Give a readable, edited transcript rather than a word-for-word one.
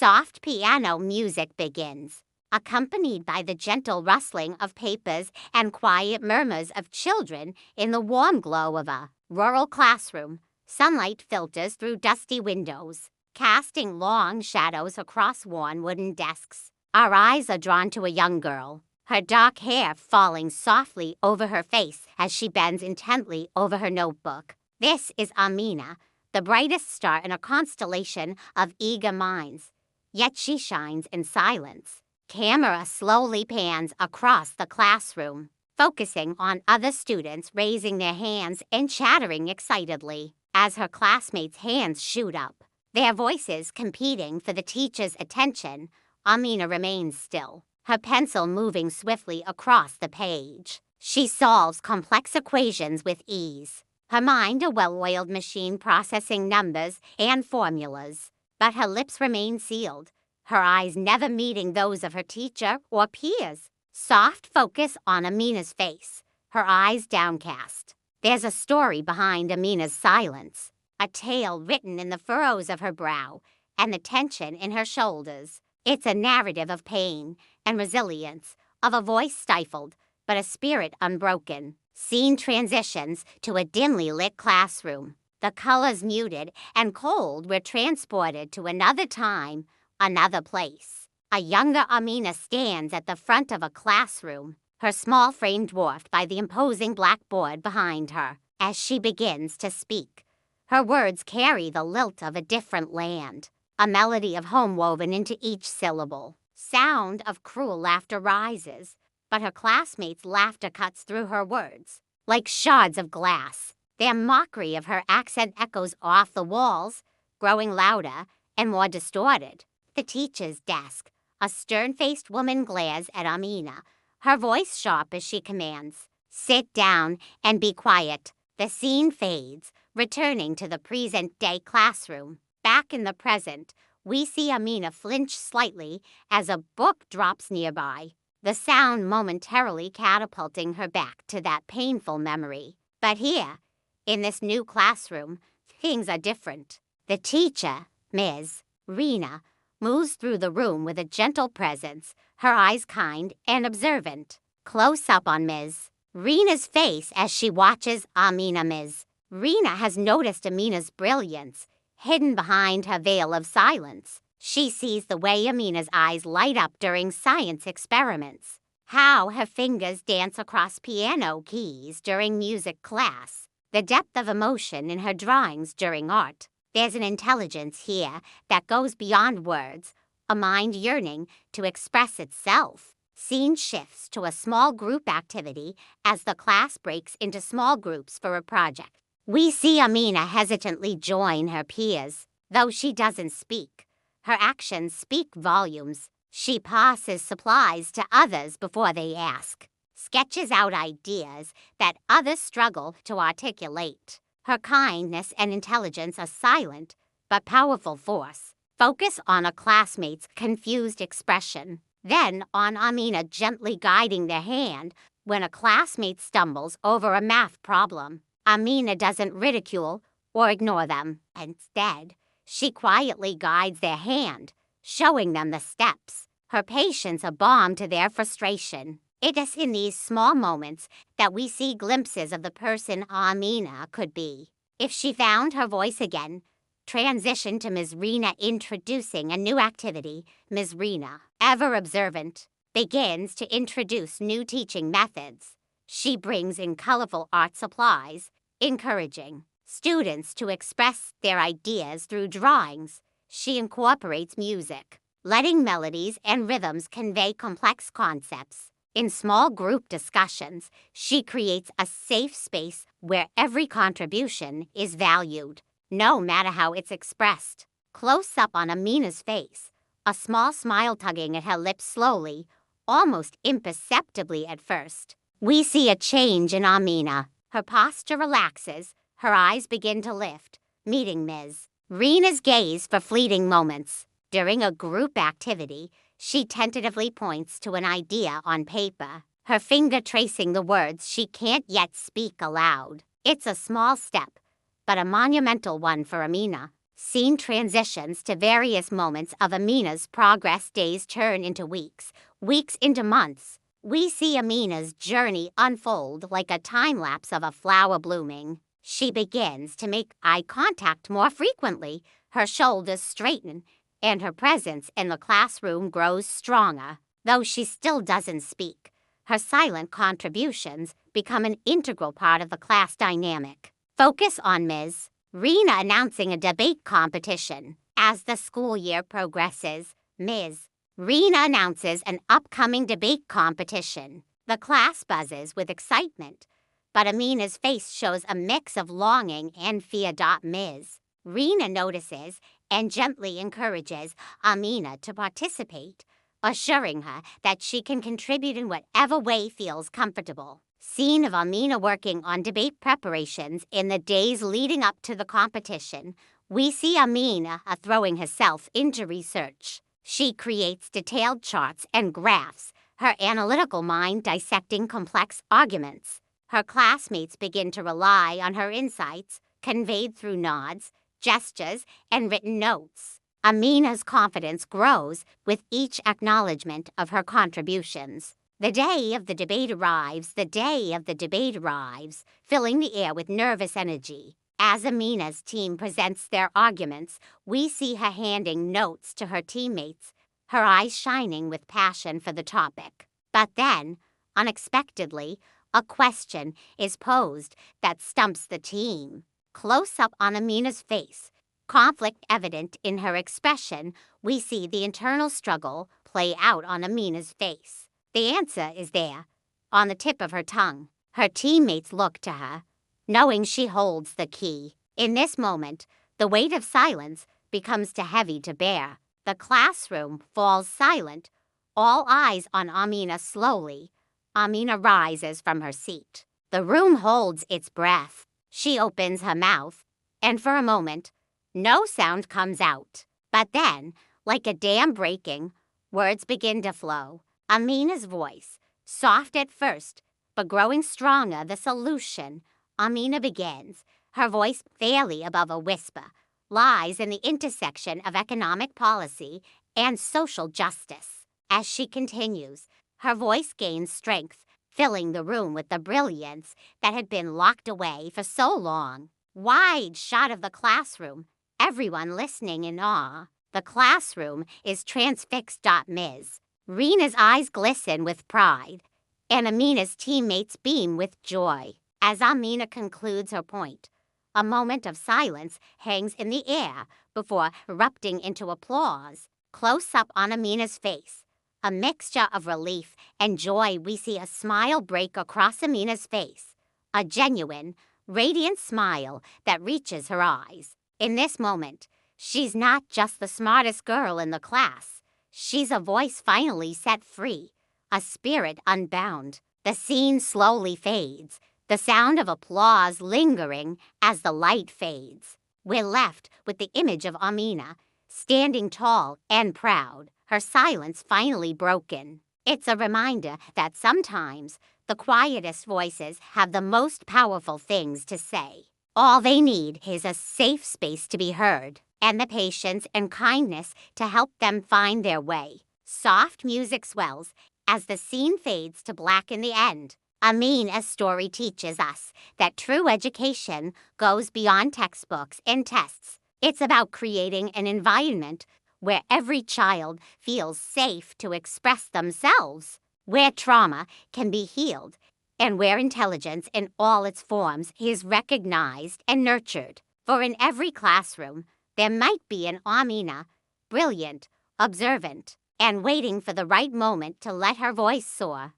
Soft piano music begins, accompanied by the gentle rustling of papers and quiet murmurs of children in the warm glow of a rural classroom. Sunlight filters through dusty windows, casting long shadows across worn wooden desks. Our eyes are drawn to a young girl, her dark hair falling softly over her face as she bends intently over her notebook. This is Amina, the brightest star in a constellation of eager minds. Yet she shines in silence. Camera slowly pans across the classroom, focusing on other students raising their hands and chattering excitedly. As her classmates' hands shoot up, their voices competing for the teacher's attention, Amina remains still, her pencil moving swiftly across the page. She solves complex equations with ease, her mind a well-oiled machine processing numbers and formulas. But her lips remain sealed, her eyes never meeting those of her teacher or peers. Soft focus on Amina's face, her eyes downcast. There's a story behind Amina's silence, a tale written in the furrows of her brow and the tension in her shoulders. It's a narrative of pain and resilience, of a voice stifled, but a spirit unbroken. Scene transitions to a dimly lit classroom. The colors muted and cold were transported to another time, another place. A younger Amina stands at the front of a classroom, her small frame dwarfed by the imposing blackboard behind her. As she begins to speak, her words carry the lilt of a different land, a melody of home woven into each syllable. Sound of cruel laughter rises, but her classmates' laughter cuts through her words. Like shards of glass, their mockery of her accent echoes off the walls, growing louder and more distorted. The teacher's desk, a stern-faced woman glares at Amina, her voice sharp as she commands, "Sit down and be quiet." The scene fades, returning to the present-day classroom. Back in the present, we see Amina flinch slightly as a book drops nearby, the sound momentarily catapulting her back to that painful memory. But here, in this new classroom, things are different. The teacher, Ms. Rena, moves through the room with a gentle presence, her eyes kind and observant. Close up on Ms. Rena's face as she watches Amina. Ms. Rena has noticed Amina's brilliance, hidden behind her veil of silence. She sees the way Amina's eyes light up during science experiments, how her fingers dance across piano keys during music class, the depth of emotion in her drawings during art. There's an intelligence here that goes beyond words, a mind yearning to express itself. Scene shifts to a small group activity as the class breaks into small groups for a project. We see Amina hesitantly join her peers, though she doesn't speak. Her actions speak volumes. She passes supplies to others before they ask, sketches out ideas that others struggle to articulate. Her kindness and intelligence are silent, but powerful force. Focus on a classmate's confused expression, then on Amina gently guiding their hand when a classmate stumbles over a math problem. Amina doesn't ridicule or ignore them. Instead, she quietly guides their hand, showing them the steps. Her patience a balm to their frustration. It is in these small moments that we see glimpses of the person Amina could be. If she found her voice again, transition to Ms. Rena introducing a new activity. Ms. Rena, ever observant, begins to introduce new teaching methods. She brings in colorful art supplies, encouraging students to express their ideas through drawings. She incorporates music, letting melodies and rhythms convey complex concepts. In small group discussions, she creates a safe space where every contribution is valued, no matter how it's expressed. Close up on Amina's face, a small smile tugging at her lips slowly, almost imperceptibly at first. We see a change in Amina. Her posture relaxes, her eyes begin to lift, meeting Ms. Rena's gaze for fleeting moments. During a group activity, she tentatively points to an idea on paper, her finger tracing the words she can't yet speak aloud. It's a small step, but a monumental one for Amina. Scene transitions to various moments of Amina's progress. Days turn into weeks, weeks into months. We see Amina's journey unfold like a time lapse of a flower blooming. She begins to make eye contact more frequently, her shoulders straighten, and her presence in the classroom grows stronger. Though she still doesn't speak, her silent contributions become an integral part of the class dynamic. Focus on Ms. Rena announcing a debate competition. As the school year progresses, Ms. Rena announces an upcoming debate competition. The class buzzes with excitement, but Amina's face shows a mix of longing and fear. Ms. Rena notices and gently encourages Amina to participate, assuring her that she can contribute in whatever way feels comfortable. Scene of Amina working on debate preparations. In the days leading up to the competition, we see Amina throwing herself into research. She creates detailed charts and graphs, her analytical mind dissecting complex arguments. Her classmates begin to rely on her insights, conveyed through nods, gestures, and written notes. Amina's confidence grows with each acknowledgement of her contributions. The day of the debate arrives, filling the air with nervous energy. As Amina's team presents their arguments, we see her handing notes to her teammates, her eyes shining with passion for the topic. But then, unexpectedly, a question is posed that stumps the team. Close up on Amina's face, conflict evident in her expression, we see the internal struggle play out on Amina's face. The answer is there, on the tip of her tongue. Her teammates look to her, knowing she holds the key. In this moment, the weight of silence becomes too heavy to bear. The classroom falls silent, all eyes on Amina. Slowly, Amina rises from her seat. The room holds its breath. She opens her mouth, and for a moment, no sound comes out. But then, like a dam breaking, words begin to flow. Amina's voice, soft at first, but growing stronger, the solution. Amina begins, her voice barely above a whisper, lies in the intersection of economic policy and social justice. As she continues, her voice gains strength, filling the room with the brilliance that had been locked away for so long. Wide shot of the classroom, everyone listening in awe. The classroom is transfixed. Ms. Rena's eyes glisten with pride, and Amina's teammates beam with joy. As Amina concludes her point, a moment of silence hangs in the air before erupting into applause. Close up on Amina's face, a mixture of relief and joy, we see a smile break across Amina's face, a genuine, radiant smile that reaches her eyes. In this moment, she's not just the smartest girl in the class. She's a voice finally set free, a spirit unbound. The scene slowly fades, the sound of applause lingering as the light fades. We're left with the image of Amina, standing tall and proud, her silence finally broken. It's a reminder that sometimes the quietest voices have the most powerful things to say. All they need is a safe space to be heard, and the patience and kindness to help them find their way. Soft music swells as the scene fades to black in the end. Amina's story teaches us that true education goes beyond textbooks and tests. It's about creating an environment where every child feels safe to express themselves, where trauma can be healed, and where intelligence in all its forms is recognized and nurtured. For in every classroom, there might be an Amina, brilliant, observant, and waiting for the right moment to let her voice soar.